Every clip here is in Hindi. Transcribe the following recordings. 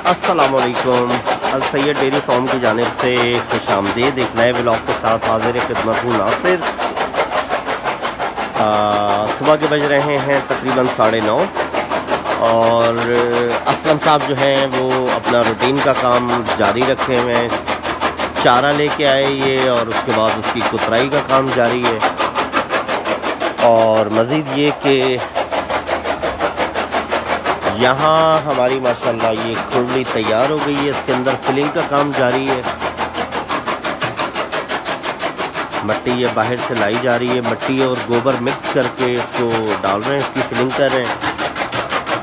अस्सलामुअलैकुम। अल सैयद डेयरी फार्म की जानिब से खुशामदीद। एक नए व्लॉग के साथ हाजिर खिदमत हूँ नासिर। सुबह के बज रहे हैं तकरीबन 9:30 और असलम साहब जो हैं वो अपना रूटीन का काम जारी रखे हुए हैं। चारा लेके आए ये और उसके बाद उसकी कुतराई का काम जारी है। और मज़ीद ये कि यहाँ हमारी माशाल्लाह ये खुरली तैयार हो गई है। इसके अंदर फिलिंग का काम जारी है। मट्टी ये बाहर से लाई जा रही है। मट्टी और गोबर मिक्स करके इसको डाल रहे हैं, इसकी फिलिंग कर रहे हैं।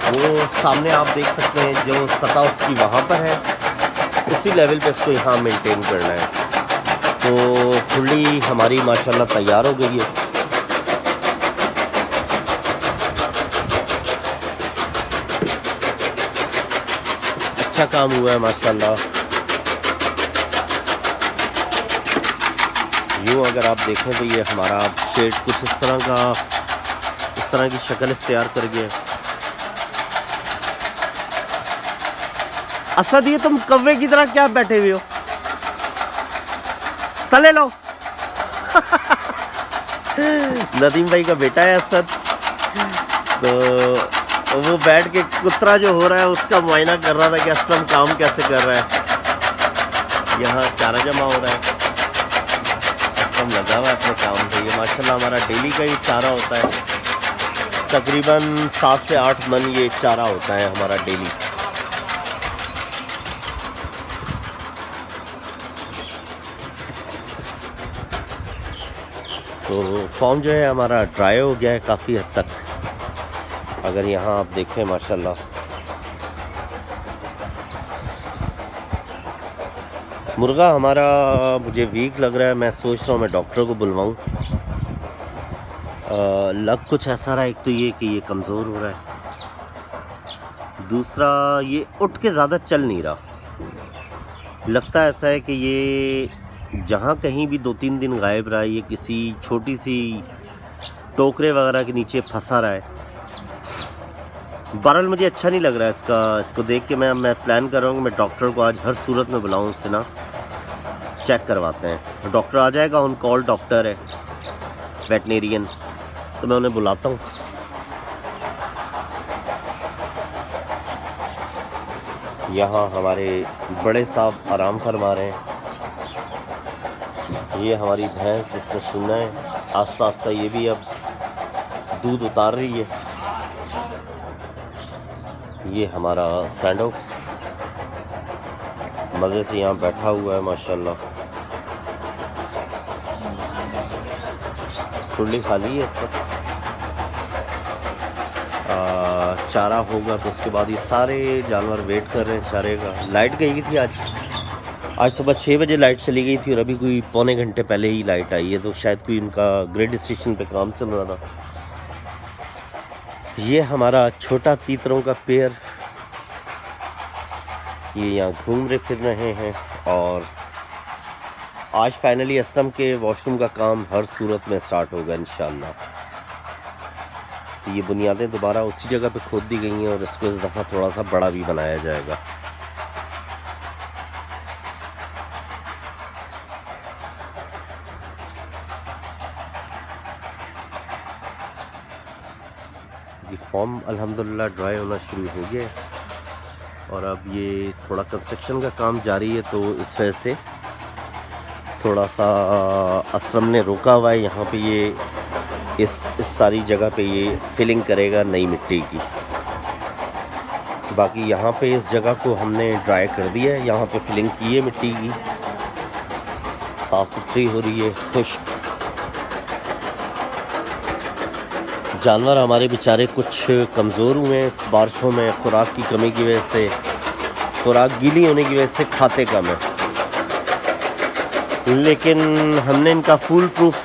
वो सामने आप देख सकते हैं जो सतह उसकी वहाँ पर है, उसी लेवल पे इसको यहाँ मेंटेन करना है। तो खुरली हमारी माशाल्लाह तैयार हो गई है। अच्छा काम हुआ है माशाल्लाह। यूँ अगर आप देखें तो ये हमारा शेड कुछ इस तरह की शक्ल इख्तियार कर गया। असद ये तुम कव्वे की तरह क्या बैठे हुए हो? तले लो। नदीम भाई का बेटा है असद, तो वो बैठ के कुतरा जो हो रहा है उसका मुआयना कर रहा था कि असलम काम कैसे कर रहा है। यहाँ चारा जमा हो रहा है, असलम लगा हुआ है अपने काम पे। ये माशाल्लाह हमारा डेली का ही चारा होता है। तकरीबन 7 से 8 मन ये चारा होता है हमारा डेली। तो फॉर्म जो है हमारा ड्राई हो गया है काफ़ी हद तक। अगर यहाँ आप देखें माशाल्लाह मुर्गा हमारा मुझे वीक लग रहा है। मैं सोच रहा हूँ मैं डॉक्टर को बुलवाऊँ। लग कुछ ऐसा रहा है, एक तो ये कि ये कमज़ोर हो रहा है, दूसरा ये उठ के ज़्यादा चल नहीं रहा। लगता ऐसा है कि ये जहाँ कहीं भी 2-3 दिन गायब रहा है, ये किसी छोटी सी टोकरे वगैरह के नीचे फंसा रहा है। बहरहाल मुझे अच्छा नहीं लग रहा है इसको देख के। मैं प्लान कर रहा हूँ कि मैं डॉक्टर को आज हर सूरत में बुलाऊँ, उससे ना चेक करवाते हैं। डॉक्टर आ जाएगा, ऑन कॉल डॉक्टर है वेटनेरियन, तो मैं उन्हें बुलाता हूँ। यहाँ हमारे बड़े साहब आराम फरमा रहे हैं। ये हमारी भैंस जिसने सुना है, आस्ता आस्ता ये भी अब दूध उतार रही है। ये हमारा सैंडो मज़े से यहाँ बैठा हुआ है माशाल्लाह। खुरली खाली है इसका। चारा होगा तो उसके बाद ये सारे जानवर वेट कर रहे हैं चारे का। लाइट गई थी आज सुबह 6 बजे लाइट चली गई थी और अभी कोई पौने घंटे पहले ही लाइट आई है। तो शायद कोई इनका ग्रेड स्टेशन पे काम चल रहा था। ये हमारा छोटा तीतरों का पेयर ये यहाँ घूम रहे फिर रहे हैं। और आज फाइनली असलम के वॉशरूम का काम हर सूरत में स्टार्ट होगा इंशाल्लाह। तो ये बुनियादें दोबारा उसी जगह पे खोद दी गई हैं और इसको इस दफ़ा थोड़ा सा बड़ा भी बनाया जाएगा। ये फॉर्म अल्हम्दुलिल्लाह ड्राई होना शुरू हो गया है और अब ये थोड़ा कंस्ट्रक्शन का काम जारी है, तो इस वजह से थोड़ा सा असलम ने रोका हुआ है। यहाँ पे ये इस सारी जगह पे ये फिलिंग करेगा नई मिट्टी की। बाकी यहाँ पे इस जगह को हमने ड्राई कर दिया है। यहाँ पे फिलिंग की है मिट्टी की, साफ़ सुथरी हो रही है, खुश्क। जानवर हमारे बेचारे कुछ कमज़ोर हुए हैं इस बारिशों में। खुराक की कमी की वजह से, खुराक गीली होने की वजह से खाते कम है। लेकिन हमने इनका फुल प्रूफ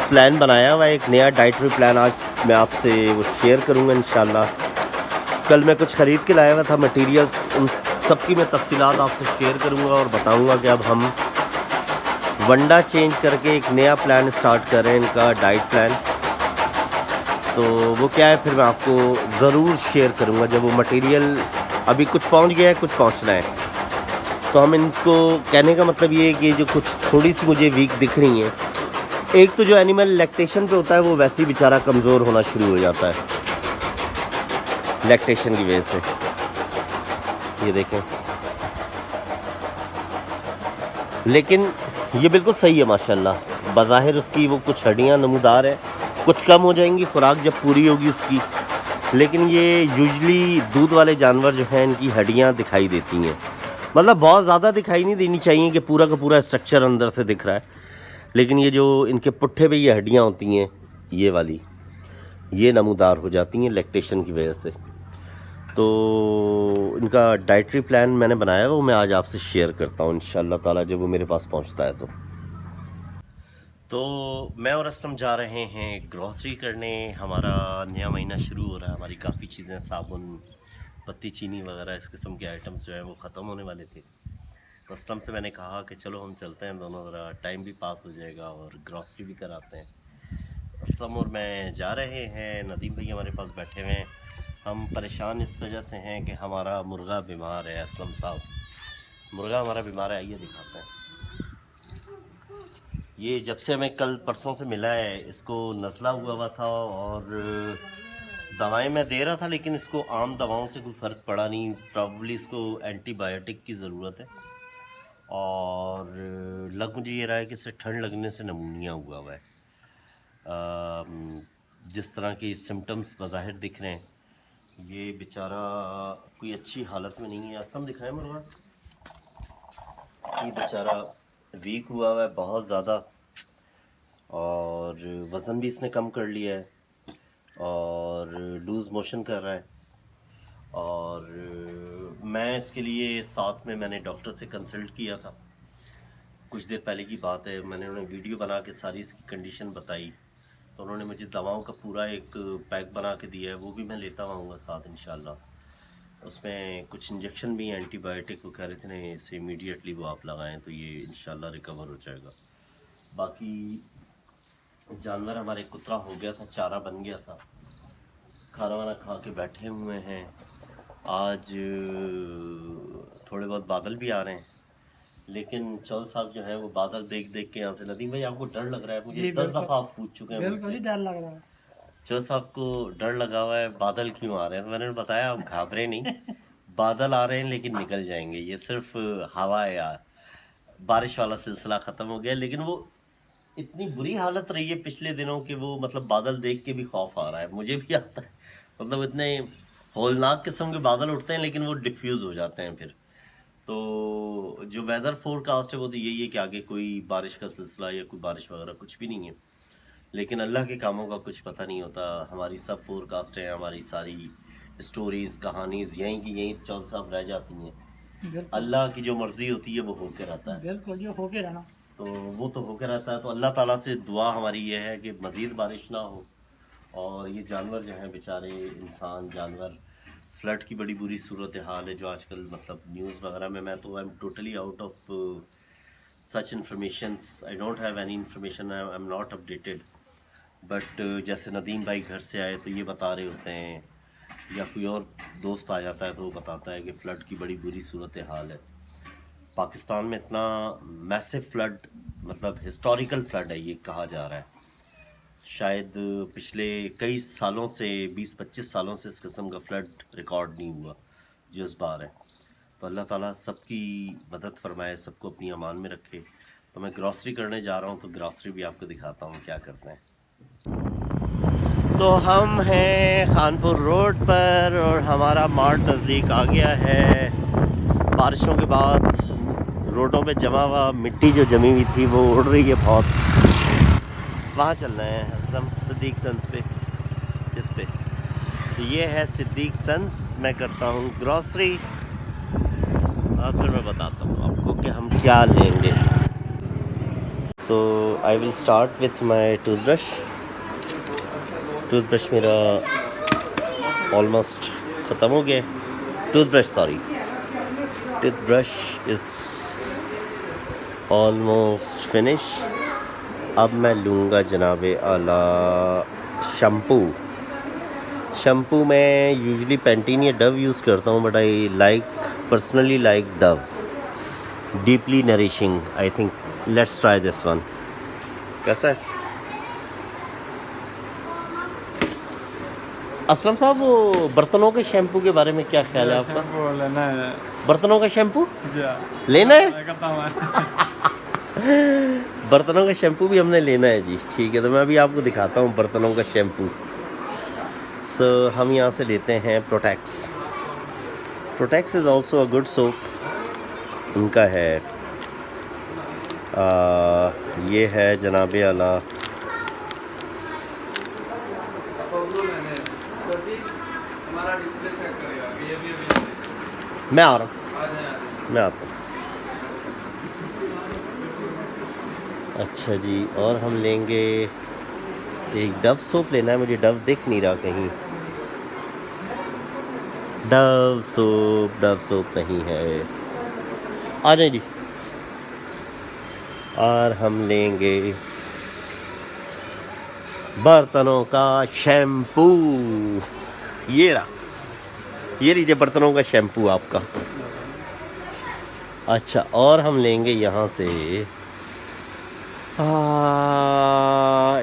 प्लान बनाया हुआ है, एक नया डाइटरी प्लान। आज मैं आपसे वो शेयर करूंगा इंशाल्लाह। कल मैं कुछ ख़रीद के लाया हुआ था मटेरियल्स, उन सब की मैं तफसीलात आपसे शेयर करूंगा और बताऊंगा कि अब हम वंडा चेंज करके एक नया प्लान स्टार्ट कर रहे हैं, इनका डाइट प्लान। तो वो क्या है फिर मैं आपको ज़रूर शेयर करूँगा जब वो मटेरियल अभी कुछ पहुंच गया है, कुछ पहुंचना है। तो हम इनको कहने का मतलब ये है कि जो कुछ थोड़ी सी मुझे वीक दिख रही हैं, एक तो जो एनिमल लैक्टेशन पे होता है वो वैसे ही बेचारा कमज़ोर होना शुरू हो जाता है लैक्टेशन की वजह से। ये देखें, लेकिन ये बिल्कुल सही है माशाल्लाह। बज़ाहिर उसकी वो कुछ हड्डियाँ नमूदार है, कुछ कम हो जाएंगी खुराक जब पूरी होगी उसकी, लेकिन ये यूजली दूध वाले जानवर जो हैं इनकी हड्डियाँ दिखाई देती हैं। मतलब बहुत ज़्यादा दिखाई नहीं देनी चाहिए कि पूरा का पूरा स्ट्रक्चर अंदर से दिख रहा है, लेकिन ये जो इनके पुट्ठे पे ये हड्डियाँ होती हैं ये वाली, ये नमूदार हो जाती हैं लैक्टेशन की वजह से। तो इनका डाइटरी प्लान मैंने बनाया है, वो मैं आज आपसे शेयर करता हूँ इंशाल्लाह ताला जब वो मेरे पास पहुँचता है। तो मैं और असलम जा रहे हैं ग्रॉसरी करने। हमारा नया महीना शुरू हो रहा है, हमारी काफ़ी चीज़ें, साबुन, पत्ती चीनी वगैरह इस किस्म के आइटम्स जो हैं वो ख़त्म होने वाले थे। तो असलम से मैंने कहा कि चलो हम चलते हैं दोनों, ज़रा टाइम भी पास हो जाएगा और ग्रॉसरी भी कराते हैं। असलम और मैं जा रहे हैं, नदीम भाई हमारे पास बैठे हुए हैं। हम परेशान इस वजह से हैं कि हमारा मुर्गा बीमार है। असलम साहब, मुर्गा हमारा बीमार है, आइए दिखाते हैं। ये जब से हमें कल परसों से मिला है, इसको नज़ला हुआ था और दवाएं मैं दे रहा था, लेकिन इसको आम दवाओं से कोई फ़र्क पड़ा नहीं। प्रॉब्ली इसको एंटीबायोटिक की ज़रूरत है और लग मुझे ये रहा है कि इसे ठंड लगने से नमूनिया हुआ है। जिस तरह के सिम्टम्स बज़ाहिर दिख रहे हैं, ये बेचारा कोई अच्छी हालत में नहीं है। असलम दिखाएं मुर्गा, ये बेचारा वीक हुआ है बहुत ज़्यादा और वज़न भी इसने कम कर लिया है और लूज़ मोशन कर रहा है। और मैं इसके लिए साथ में मैंने डॉक्टर से कंसल्ट किया था, कुछ देर पहले की बात है। मैंने उन्हें वीडियो बना के सारी इसकी कंडीशन बताई, तो उन्होंने मुझे दवाओं का पूरा एक पैक बना के दिया है, वो भी मैं लेता आऊँगा साथ इंशाल्लाह। उसमें कुछ इंजेक्शन भी एंटीबायोटिक को कह रहे थे ना, इसे इमीडिएटली वो आप लगाएं तो ये इंशाल्लाह रिकवर हो जाएगा। बाकी जानवर हमारे कुतरा हो गया था, चारा बन गया था, खाना वाना खा के बैठे हुए हैं। आज थोड़े बहुत बादल भी आ रहे हैं, लेकिन चौल साहब जो है वो बादल देख देख के यहाँ से, नदीम भाई आपको डर लग रहा है? मुझे 10 दफ़ा आप पूछ चुके हैं मुझसे, डर लग रहा है। चौल साहब को डर लगा हुआ है, बादल क्यों आ रहे हैं? तो मैंने बताया आप घाबरे नहीं, बादल आ रहे हैं लेकिन निकल जाएंगे, ये सिर्फ हवा है यार, बारिश वाला सिलसिला ख़त्म हो गया। लेकिन वो इतनी बुरी हालत रही है पिछले दिनों के, वो मतलब बादल देख के भी खौफ आ रहा है, मुझे भी आता है। मतलब इतने होलनाक किस्म के बादल उठते हैं लेकिन वो डिफ्यूज़ हो जाते हैं फिर। तो जो वेदर फोरकास्ट है वो तो यही है कि आगे कोई बारिश का सिलसिला या कोई बारिश वगैरह कुछ भी नहीं है, लेकिन अल्लाह के कामों का कुछ पता नहीं होता। हमारी सब फोरकास्ट है, हमारी सारी स्टोरीज़, कहानीज़ यहीं की यहीं चौल साहब रह जाती हैं। अल्लाह की जो मर्ज़ी होती है वो होके रहता है, बिल्कुल जो होके रहना, तो वो तो होके रहता है। तो अल्लाह ताला से दुआ हमारी ये है कि मज़ीद बारिश ना हो और ये जानवर जो हैं बेचारे, इंसान जानवर, फ्लड की बड़ी बुरी सूरत हाल है जो आजकल मतलब न्यूज़ वगैरह में, मैं तो I am totally out of such informations, I don't have any information, I am not updated. But जैसे नदीम भाई घर से आए तो ये बता रहे होते हैं, या कोई और दोस्त आ जाता है तो वो बताता है कि फ़्लड की बड़ी बुरी सूरत हाल है। पाकिस्तान में इतना मैसिव फ्लड, मतलब हिस्टोरिकल फ्लड है ये कहा जा रहा है, शायद पिछले कई सालों से 20-25 सालों से इस किस्म का फ्लड रिकॉर्ड नहीं हुआ जो इस बार है। तो अल्लाह ताला सबकी मदद फरमाए, सबको अपनी अमान में रखे। तो मैं ग्रॉसरी करने जा रहा हूँ, तो ग्रॉसरी भी आपको दिखाता हूँ क्या करते हैं। तो हम हैं खानपुर रोड पर और हमारा मार्ट नज़दीक आ गया है। बारिशों के बाद रोडों पे जमा हुआ मिट्टी जो जमी हुई थी वो उड़ रही है बहुत। वहाँ चल रहे हैं असलम सिद्दीक सन्स पे, इस पे। तो ये है सिद्दीक सन्स, मैं करता हूँ ग्रॉसरी और फिर मैं बताता हूँ आपको कि हम क्या लेंगे। तो I will start with my toothbrush. Toothbrush मेरा ऑलमोस्ट ख़त्म हो गया। Toothbrush is almost finish. अब मैं लूँगा जनाबे आला शैम्पू। शैम्पू मैं यूजुअली पैंटीन या डव यूज़ करता हूँ, but I personally like Dove, deeply nourishing. I think let's try this one. कैसा है असलम साहब? वो बर्तनों के शैम्पू के बारे में क्या ख्याल है आपका? लेना है बर्तनों का शैम्पू जी, लेना है? है। बर्तनों का शैम्पू भी हमने लेना है जी। ठीक है, तो मैं अभी आपको दिखाता हूँ बर्तनों का शैम्पू। सो हम यहाँ से लेते हैं Protex. Protex is also a good soap. उनका है ये है जनाबे आला, मैं आ रहा हूँ, मैं आता हूँ। अच्छा जी, और हम लेंगे एक डव सोप लेना है। मुझे डव दिख नहीं रहा कहीं। डव सोप नहीं है। आ जाए जी। और हम लेंगे बर्तनों का शैम्पू। ये रहा, ये लीजिए बर्तनों का शैम्पू आपका। अच्छा, और हम लेंगे यहाँ से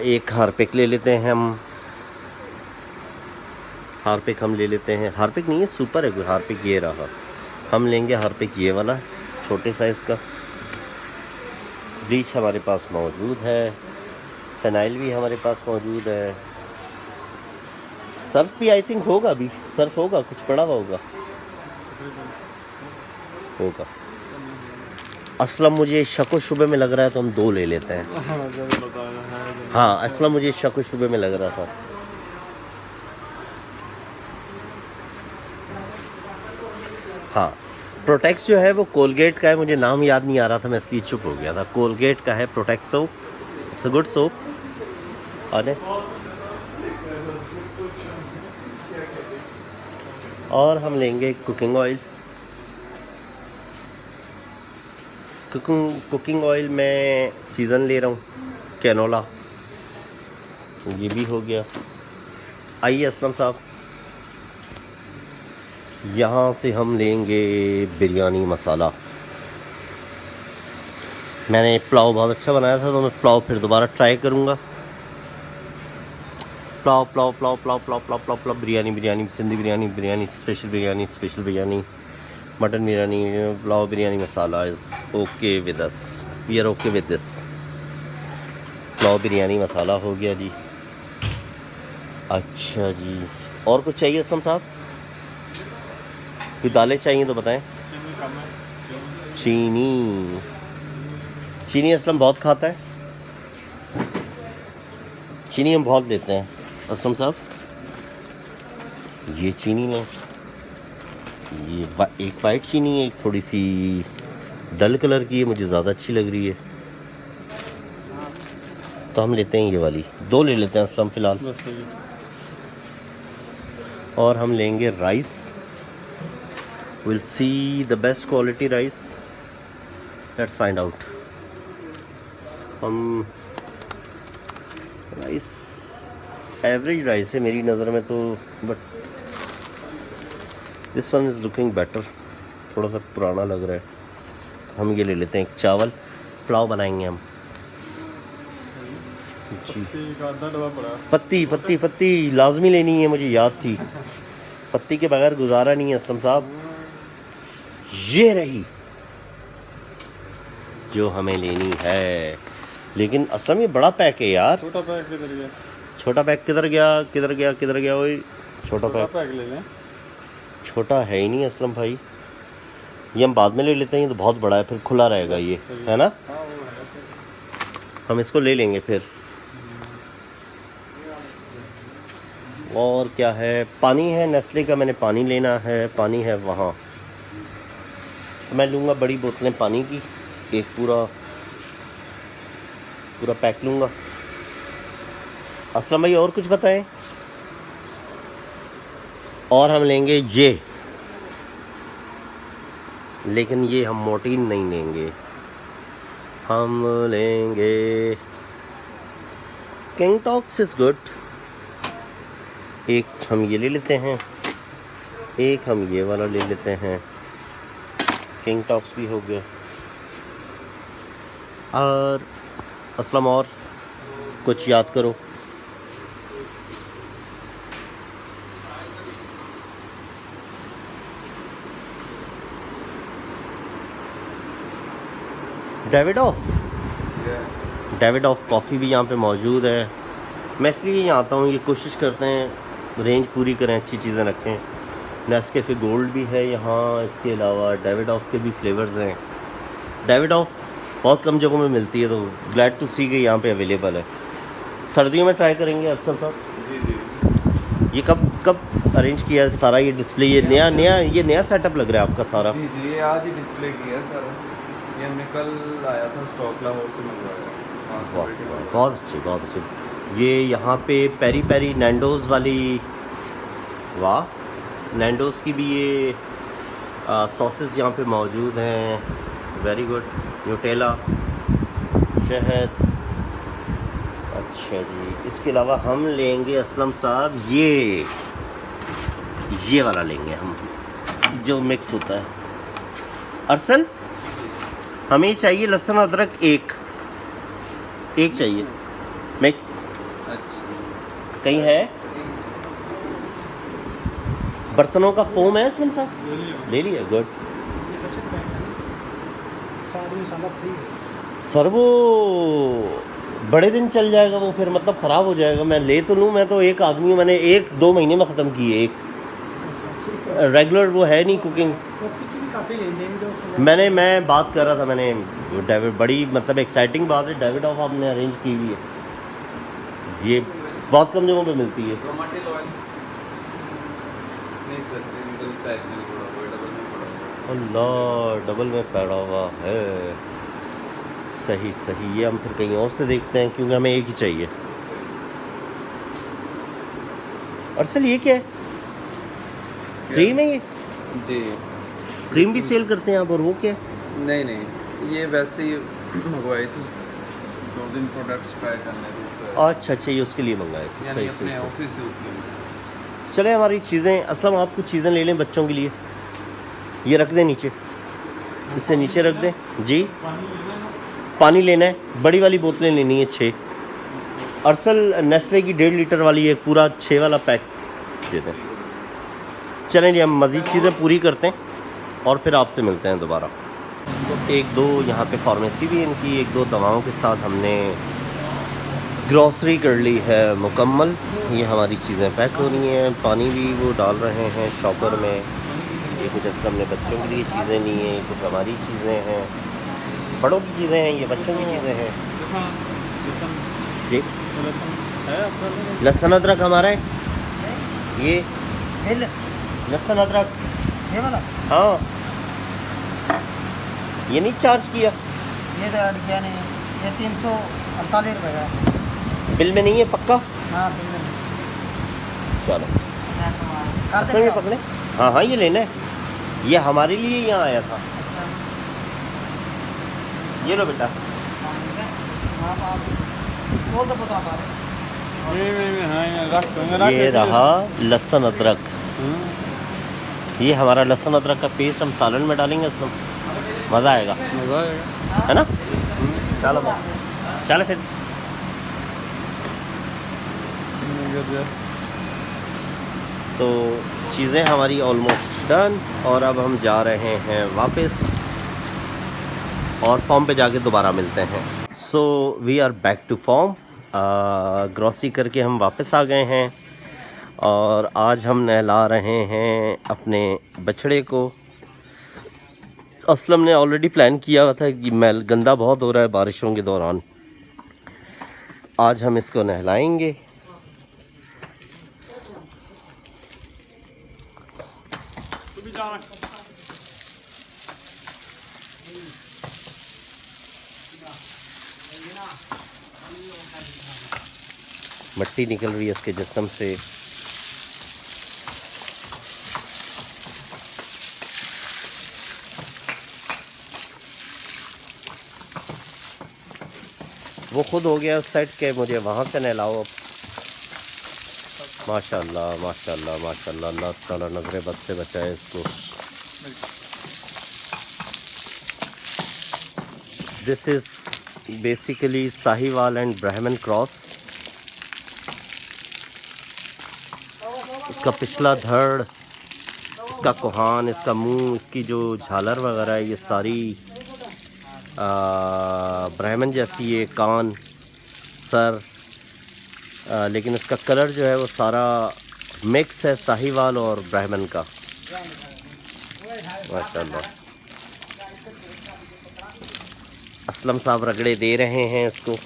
एक हार्पिक ले लेते हैं हम। हार्पिक हम ले लेते हैं। हार्पिक नहीं है, सुपर है कोई हार्पिक। ये रहा, हम लेंगे हार्पिक ये वाला छोटे साइज़ का। ब्लीच हमारे पास मौजूद है, फिनाइल भी हमारे पास मौजूद है, सर्फ भी आई थिंक होगा। अभी सर्फ होगा, कुछ पड़ा हुआ होगा। असलम मुझे शक व शुबे में लग रहा है तो हम 2 ले लेते हैं। हाँ, असलम मुझे शक व शुबे में लग रहा था। हाँ, प्रोटेक्स जो है वो कोलगेट का है। मुझे नाम याद नहीं आ रहा था, मैं इसलिए चुप हो गया था। कोलगेट का है Protex soap. It's a good soap. और हम लेंगे कुकिंग ऑयल। कुकिंग ऑयल में सीज़न ले रहा हूँ, कैनोला। ये भी हो गया। आइए असलम साहब, यहाँ से हम लेंगे बिरयानी मसाला। मैंने पुलाव बहुत अच्छा बनाया था, तो मैं पुलाव फिर दोबारा ट्राई करूँगा। Pulao biryani, Sindhi biryani, special biryani, mutton biryani, pulao biryani masala is okay with us. We are okay with this. Pulao biryani masala हो गया जी। अच्छा जी, और कुछ चाहिए असलम साहब? कोई दालें चाहिए तो बताएं। चीनी असलम बहुत खाता है। चीनी हम बहुत लेते हैं असलम साहब। ये चीनी लें। ये एक वाइट चीनी है, एक थोड़ी सी डल कलर की है, मुझे ज़्यादा अच्छी लग रही है, तो हम लेते हैं ये वाली। 2 ले लेते हैं असलम फ़िलहाल। और हम लेंगे rice. Will see the best quality rice, let's find out. हम राइस एवरेज राइस है मेरी नज़र में तो, but this one is looking better. थोड़ा सा पुराना लग रहा है, हम ये ले लेते हैं। एक चावल पुलाव बनाएंगे हम जी। पत्ती लाजमी लेनी है, मुझे याद थी। पत्ती के बगैर गुजारा नहीं है असलम साहब। ये रही जो हमें लेनी है। लेकिन असलम ये बड़ा पैक है यार। छोटा पैक किधर गया? छोटा पैक किधर गया? वही छोटा पैक ले लें। छोटा है ही नहीं असलम भाई, ये हम बाद में ले लेते हैं। ये तो बहुत बड़ा है, फिर खुला रहेगा ये, है ना? हम इसको ले लेंगे फिर। और क्या है? पानी है नेस्ले का, मैंने पानी लेना है। पानी है वहाँ, तो मैं लूँगा बड़ी बोतलें पानी की, एक पूरा पैक लूँगा। असलम भाई और कुछ बताएं? और हम लेंगे ये, लेकिन ये हम मोर्टीन नहीं लेंगे, हम लेंगे किंगटॉक्स इज़ गुड। एक हम ये ले लेते हैं, एक हम ये वाला ले लेते हैं। किंग टॉक्स भी हो गया। और असलम, और कुछ याद करो। डेविडॉफ कॉफ़ी भी यहाँ पे मौजूद है। मैं इसलिए यहाँ आता हूँ, ये कोशिश करते हैं रेंज पूरी करें, अच्छी चीज़ें रखें। नेस्कैफ़े गोल्ड भी है यहाँ, इसके अलावा डेविडॉफ के भी फ्लेवर्स हैं। डेविडॉफ बहुत कम जगहों में मिलती है, तो ग्लैड टू सी कि यहाँ पे अवेलेबल है। सर्दियों में ट्राई करेंगे अफसल साहब। जी जी। ये कब अरेंज किया है सारा ये डिस्प्ले? ये नया सेटअप लग रहा है आपका सारा? जी जी, ये आज ही डिस्प्ले किया है सर। ये हमने कल आया था स्टॉक, लाहौर से मंगवाया। बहुत अच्छी, बहुत अच्छी। ये यहाँ पे पेरी पेरी नैंडोज़ वाली, वाह, नैंडोज़ की भी ये सॉसेस यहाँ पे मौजूद हैं। Very good. न्यूटेला, शहद। अच्छा जी, इसके अलावा हम लेंगे असलम साहब ये वाला लेंगे हम, जो मिक्स होता है। अरसल, हमें चाहिए लहसुन अदरक एक चाहिए मिक्स। अच्छा, कहीं है? बर्तनों का फोम है असलम साहब? ले लिया, गुड। सर वो बड़े दिन चल जाएगा वो, फिर मतलब ख़राब हो जाएगा। मैं ले तो लूँ, मैं तो एक आदमी हूँ, मैंने 1-2 महीने में ख़त्म किए। एक रेगुलर वो है नहीं कुकिंग। मैं बात कर रहा था, मैंने डेविड, बड़ी मतलब एक्साइटिंग बात है, डेविडॉफ आपने अरेंज की हुई है। ये बहुत कम जगहों पे मिलती है। टमाटर ऑयल नहीं सर, सिंगल पैक में पड़ा हुआ है, डबल में पड़ा हुआ है। अल्लाह, डबल में पड़ा हुआ है। सही सही। ये हम फिर कहीं और से देखते हैं, क्योंकि हमें एक ही चाहिए। अरसल, ये क्या है? क्रीम है ये? जी, क्रीम भी सेल करते हैं आप? और वो क्या है? नहीं, ये वैसे ही मंगवाई थी, 2 दिन प्रोडक्ट्स ट्राई करने थे इस वजह अच्छा, ये उसके लिए मंगाए थे। यानी सही अपने सही। ऑफिस से उसके लिए। चले, हमारी चीज़ें, असलम आप कुछ चीज़ें ले लें बच्चों के लिए। ये रख दें नीचे, इससे नीचे रख दें जी। पानी लेना है, बड़ी वाली बोतलें लेनी है 6। अरसल, नेस्ले की 1.5 लीटर वाली एक पूरा 6 वाला पैक दे दें। चलें जी, हम मज़ीद चीज़ें पूरी करते हैं और फिर आपसे मिलते हैं दोबारा। तो 1-2 यहाँ पे फार्मेसी भी इनकी, 1-2 दवाओं के साथ हमने ग्रॉसरी कर ली है मुकम्मल। ये हमारी चीज़ें पैक हो रही हैं, पानी भी वो डाल रहे हैं शॉपर में। ये कुछ असल हमने बच्चों के लिए चीज़ें ली हैं, कुछ हमारी चीज़ें हैं, बड़ों की चीज़ें हैं, ये बच्चों की चीज़ें हैं जी। लहसुन अदरक हमारा है, ये लहसुन अदरक ये वाला? हाँ, ये नहीं चार्ज किया? ये तो ऐड किया नहीं, ये 348 रुपये का। बिल में नहीं है पक्का? हाँ, बिल में नहीं। चलो, कर इसमें भी देंगे पकड़े। हाँ, ये लेना है, ये हमारे लिए यहाँ आया था। अच्छा, ये लो बेटा। हाँ, आप बोल दो, बता पा रहे। ये रहा लहसुन अदरक। ये हमारा लहसुन अदरक का पेस्ट हम सालन में डालेंगे, इसमें मज़ा आएगा, है ना? चलो फिर। तो चीज़ें हमारी ऑलमोस्ट डन, और अब हम जा रहे हैं वापस, और फॉर्म पे जाके दोबारा मिलते हैं। So we are back to form. Grocery करके हम वापस आ गए हैं, और आज हम नहला रहे हैं अपने बछड़े को। असलम ने ऑलरेडी प्लान किया हुआ था कि मैल गंदा बहुत हो रहा है बारिशों के दौरान, आज हम इसको नहलाएंगे। मट्टी निकल रही है इसके जिस्म से। वो खुद हो गया उस साइड के, मुझे वहाँ से नहलाओ अब। माशाल्लाह माशाल्लाह माशाल्लाह, अल्लाह ताला नजर बद से बचाए इसको। This is basically Sahiwal and ब्राह्मण क्रॉस। इसका पिछला धड़, इसका कोहान, इसका मुंह, इसकी जो झालर वगैरह है, ये सारी ब्राह्मण जैसी है। कान, सर, लेकिन इसका कलर जो है वो सारा मिक्स है साहिवाल और ब्राह्मण का। माशाल्लाह। असलम साहब रगड़े दे रहे हैं इसको।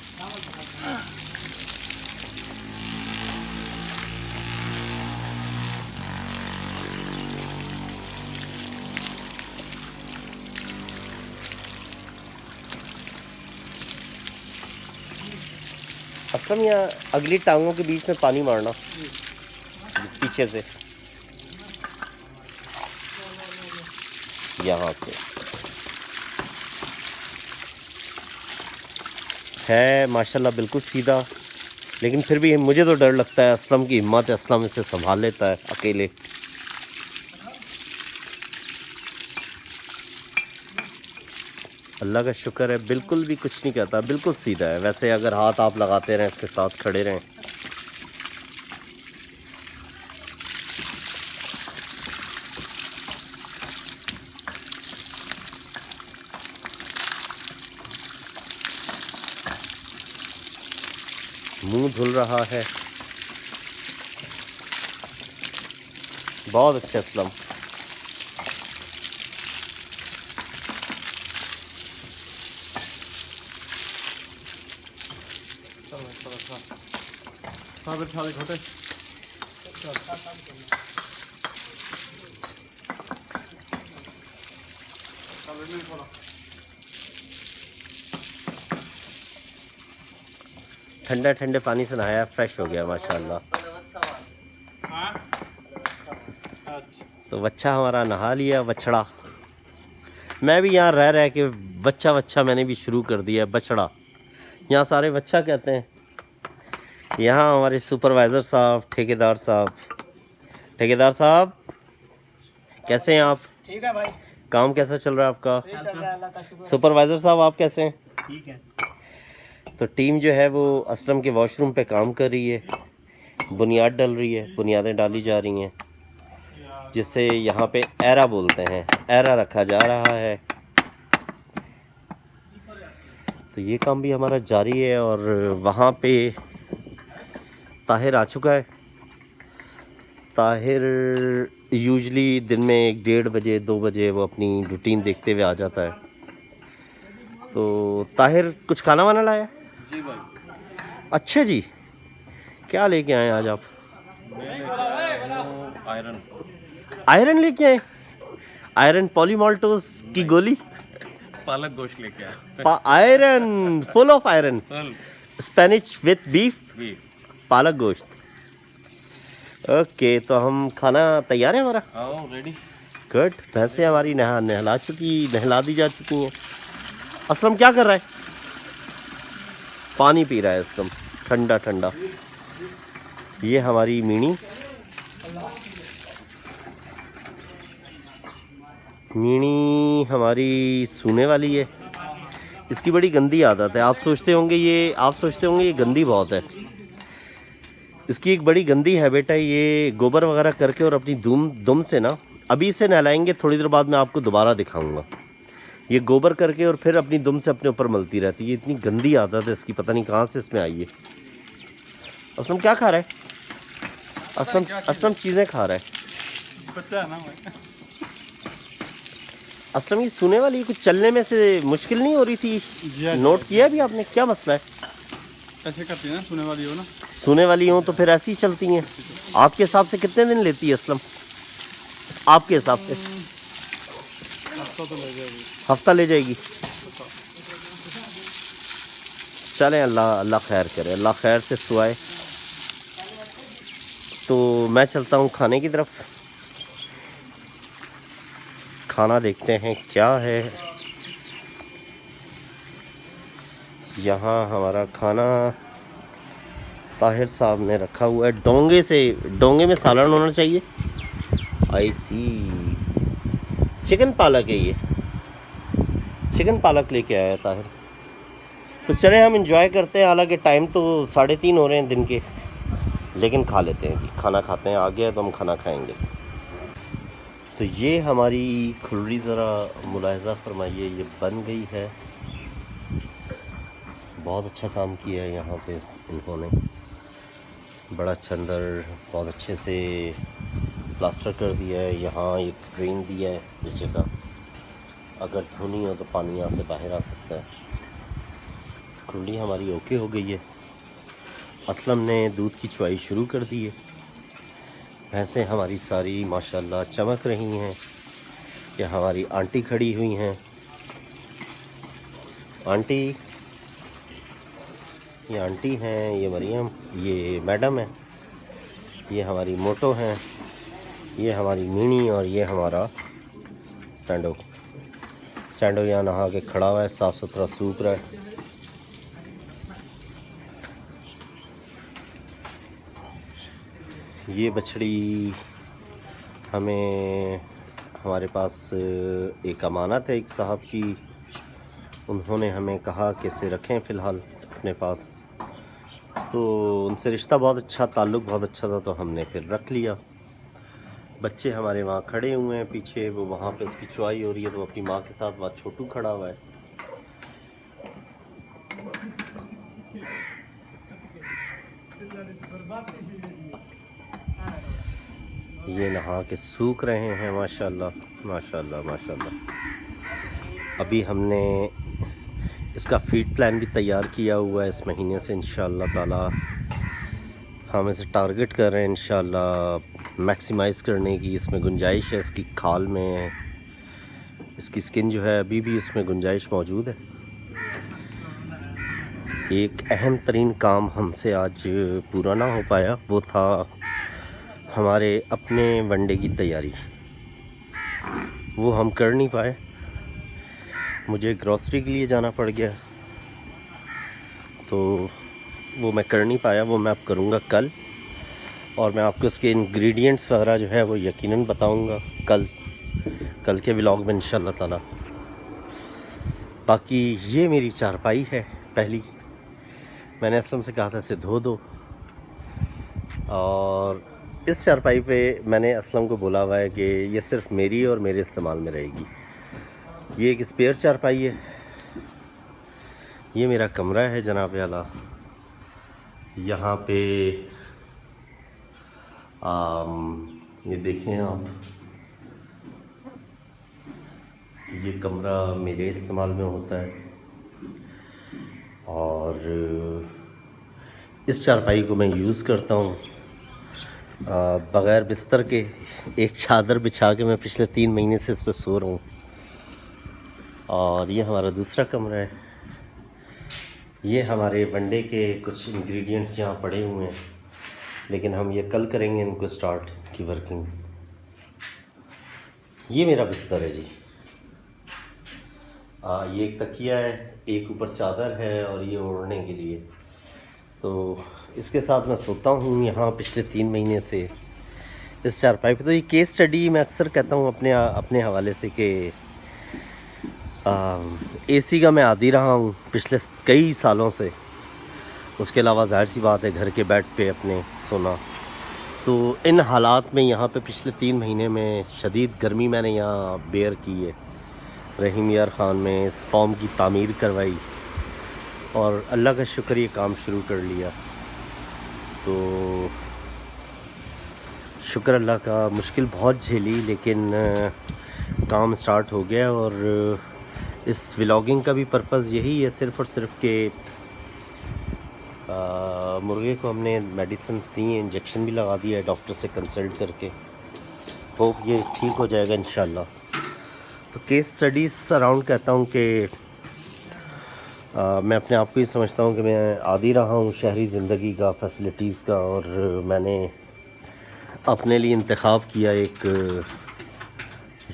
असलम यहाँ अगली टांगों के बीच में पानी मारना पीछे से, यहाँ से है माशाल्लाह बिल्कुल सीधा। लेकिन फिर भी मुझे तो डर लगता है, असलम की हिम्मत है, असलम इसे संभाल लेता है अकेले। अल्लाह का शुक्र है, बिल्कुल भी कुछ नहीं कहता, बिल्कुल सीधा है। वैसे अगर हाथ आप लगाते रहें, इसके साथ खड़े रहें, मुंह धुल रहा है, बहुत अच्छा असलम। ठंडे ठंडे पानी से नहाया, फ्रेश हो गया माशाल्लाह। तो बच्चा हमारा नहा लिया, बछड़ा। मैं भी यहाँ रह रह के बच्चा मैंने भी शुरू कर दिया है, बछड़ा। यहाँ सारे बच्चा कहते हैं। यहाँ हमारे सुपरवाइज़र साहब, ठेकेदार साहब कैसे हैं आप? ठीक है भाई। काम कैसा चल रहा है आपका? चल रहा है, अल्लाह का शुक्र। सुपरवाइज़र साहब आप कैसे हैं? ठीक है। तो टीम जो है वो असलम के वॉशरूम पे काम कर रही है, बुनियाद डल रही है, बुनियादें डाली जा रही हैं, जिसे यहाँ पे एरा बोलते हैं। एरा रखा जा रहा है। तो ये काम भी हमारा जारी है। और वहाँ पे ताहिर आ चुका है। ताहिर यूजली दिन में 1-1:30 बजे 2 बजे वो अपनी रूटीन देखते हुए आ जाता है। तो ताहिर कुछ खाना वाना लाया? जी भाई। अच्छा जी, क्या लेके आए आज आप? आयरन लेके आए? आयरन पॉलीमाल्टोस की गोली? पालक गोश्त लेके आया। Iron, full of iron. Spanish with beef, पालक गोश्त। ओके, तो हम खाना तैयार है हमारा? रेडी। गुड। भैंसें हमारी नहला दी जा चुकी हैं। असलम क्या कर रहा है? पानी पी रहा है असलम, ठंडा ठंडा। ये हमारी मीणी हमारी सूने वाली है। इसकी बड़ी गंदी आदत है। आप सोचते होंगे ये गंदी बहुत है। इसकी एक बड़ी गंदी हैबिट है, ये गोबर वगैरह करके और अपनी दुम से ना, अभी इसे नहलाएंगे, थोड़ी देर बाद मैं आपको दोबारा दिखाऊंगा। ये गोबर करके और फिर अपनी दुम से अपने ऊपर मलती रहती है। ये इतनी गंदी आदत है इसकी, पता नहीं कहाँ से इसमें आई है। असलम क्या खा रहा है? असलम चीज़ें खा रहा है। बच्चा है ना मैं। असलम ये सुने वाली कुछ चलने में से मुश्किल नहीं हो रही थी? नोट किया अभी आपने? क्या मसला है? ऐसे करती है ना, सुने वाली हो ना। सुने वाली हो तो फिर ऐसी ही चलती हैं। आपके हिसाब से कितने दिन लेती है असलम? आपके हिसाब से? हफ्ता ले जाएगी। चलें, अल्लाह खैर करे, अल्लाह खैर से सुआए। तो मैं चलता हूँ खाने की तरफ। खाना देखते हैं क्या है। यहाँ हमारा खाना ताहिर साहब ने रखा हुआ है डोंगे में सालन होना चाहिए। आई सी चिकन पालक है ये, चिकन पालक लेके आया ताहिर। तो चले हम इंजॉय करते हैं, हालांकि टाइम तो 3:30 हो रहे हैं दिन के, लेकिन खा लेते हैं जी, खाना खाते हैं। आ गया तो हम खाना खाएंगे। तो ये हमारी खुर्री ज़रा मुलाहिज़ा फरमाइए, ये बन गई है। बहुत अच्छा काम किया है यहाँ पे इन्होंने, बड़ा अच्छा अंदर बहुत अच्छे से प्लास्टर कर दिया है। यहाँ एक ड्रेन दिया है जिस जगह अगर धोनी हो तो पानी यहाँ से बाहर आ सकता है। खुर्री हमारी ओके हो गई है। असलम ने दूध की चुवाई शुरू कर दी है। भैंसें हमारी सारी माशाल्लाह चमक रही हैं। ये हमारी आंटी खड़ी हुई हैं। आंटी, ये आंटी हैं, ये मरियम, ये मैडम है, ये हमारी मोटो हैं, ये हमारी मीनी और ये हमारा सैंडो। सैंडो यहाँ नहा के खड़ा हुआ है, साफ़ सुथरा सूख रहा है। ये बछड़ी हमें हमारे पास एक अमानत है एक साहब की, उन्होंने हमें कहा कि इसे रखें फ़िलहाल अपने पास। तो उनसे रिश्ता बहुत अच्छा, ताल्लुक़ बहुत अच्छा था, तो हमने फिर रख लिया। बच्चे हमारे वहाँ खड़े हुए हैं पीछे, वो वहाँ पे उसकी चुवाई हो रही है, तो अपनी माँ के साथ वहाँ छोटू खड़ा हुआ है। ये नहा के सूख रहे हैं माशाल्लाह माशाल्लाह माशाल्लाह। अभी हमने इसका फीड प्लान भी तैयार किया हुआ है। इस महीने से इंशाअल्लाह ताला हम इसे टारगेट कर रहे हैं इंशाअल्लाह मैक्सिमाइज़ करने की। इसमें गुंजाइश है, इसकी खाल में, इसकी स्किन जो है अभी भी उसमें गुंजाइश मौजूद है। एक अहम तरीन काम हमसे आज पूरा ना हो पाया, वो था हमारे अपने वनडे की तैयारी। वो हम कर नहीं पाए, मुझे ग्रॉसरी के लिए जाना पड़ गया, तो वो मैं कर नहीं पाया। वो मैं अब करूँगा कल, और मैं आपको उसके इंग्रेडिएंट्स वगैरह जो है वो यकीनन बताऊँगा कल के व्लॉग में इंशाल्लाह ताला। बाकी ये मेरी चारपाई है पहली, मैंने असलम से कहा था इसे धो दो, और इस चारपाई पे मैंने असलम को बोला हुआ है कि ये सिर्फ मेरी और मेरे इस्तेमाल में रहेगी। ये एक स्पेयर चारपाई है। ये मेरा कमरा है जनाब आला। यहाँ पे ये देखें आप, ये कमरा मेरे इस्तेमाल में होता है, और इस चारपाई को मैं यूज़ करता हूँ बग़ैर बिस्तर के। एक चादर बिछा के मैं पिछले 3 महीने से इस पर सो रहा हूँ। और ये हमारा दूसरा कमरा है। ये हमारे वनडे के कुछ इंग्रेडिएंट्स यहाँ पड़े हुए हैं, लेकिन हम ये कल करेंगे इनको स्टार्ट की वर्किंग। ये मेरा बिस्तर है जी। ये एक तकिया है, एक ऊपर चादर है, और ये ओढ़ने के लिए। तो इसके साथ मैं सोता हूँ यहाँ पिछले 3 महीने से इस चारपाई पे। तो ये केस स्टडी मैं अक्सर कहता हूँ अपने हवाले से कि एसी का मैं आदी रहा हूँ पिछले कई सालों से। उसके अलावा जाहिर सी बात है घर के बेड पे अपने सोना। तो इन हालात में यहाँ पे पिछले 3 महीने में शदीद गर्मी मैंने यहाँ बेयर की है। रहीम यार ख़ान में इस फॉर्म की तामीर करवाई, और अल्लाह का शुक्र ये काम शुरू कर लिया। तो शुक्र अल्लाह का, मुश्किल बहुत झेली, लेकिन काम स्टार्ट हो गया। और इस व्लॉगिंग का भी पर्पज़ यही है सिर्फ़ और सिर्फ कि मुर्गे को हमने मेडिसिन दी हैं, इंजेक्शन भी लगा दिया है डॉक्टर से कंसल्ट करके। होप ये ठीक हो जाएगा इंशाल्लाह। तो केस स्टडीज़ अराउंड कहता हूँ कि मैं अपने आप को ही समझता हूँ कि मैं आदी रहा हूँ शहरी ज़िंदगी का, फैसिलिटीज़ का, और मैंने अपने लिए इंतखाब किया एक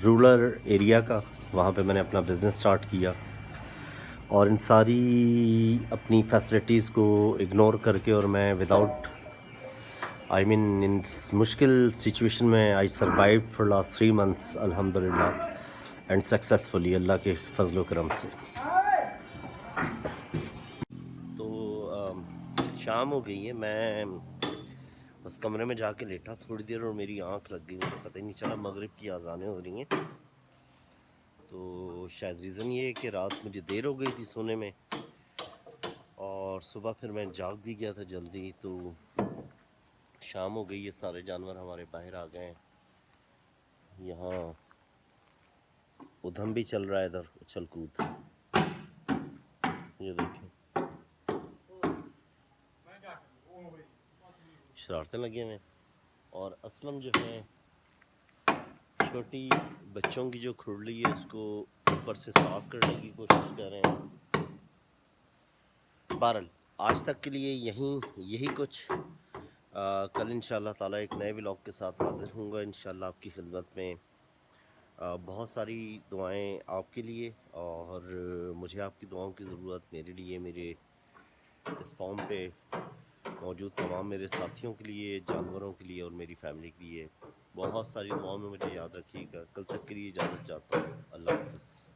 रूरल एरिया का। वहाँ पे मैंने अपना बिज़नेस स्टार्ट किया, और इन सारी अपनी फैसिलिटीज़ को इग्नोर करके और मैं विदाउट आई मीन इन मुश्किल सिचुएशन में I survive for last 3 months अल्हम्दुलिल्लाह एंड सक्सेसफुली अल्लाह के फजल करम से। तो शाम हो गई है, मैं बस कमरे में जाके लेटा थोड़ी देर और मेरी आंख लग गई, मुझे पता ही नहीं चला मगरिब की अज़ानें हो रही हैं। तो शायद रीज़न ये है कि रात मुझे देर हो गई थी सोने में और सुबह फिर मैं जाग भी गया था जल्दी। तो शाम हो गई है, सारे जानवर हमारे बाहर आ गए हैं। यहाँ उधम भी चल रहा है, इधर उछल कूद, ये देखें शरारतें लगे हुए हैं। और असलम जो है छोटी बच्चों की जो खुरली है उसको ऊपर से साफ़ करने की कोशिश कर रहे हैं। बहरहाल आज तक के लिए यही कुछ। कल इंशाल्लाह ताला एक नए व्लॉग के साथ हाज़िर होऊंगा इंशाल्लाह आपकी खिदमत में। बहुत सारी दुआएं आपके लिए और मुझे आपकी दुआओं की ज़रूरत, मेरे लिए, मेरे इस फॉर्म पे मौजूद तमाम मेरे साथियों के लिए, जानवरों के लिए और मेरी फैमिली के लिए। बहुत सारी दुआओं में मुझे याद रखिएगा। कल तक के लिए इजाज़त चाहता हूँ। अल्लाह हाफ़िज़।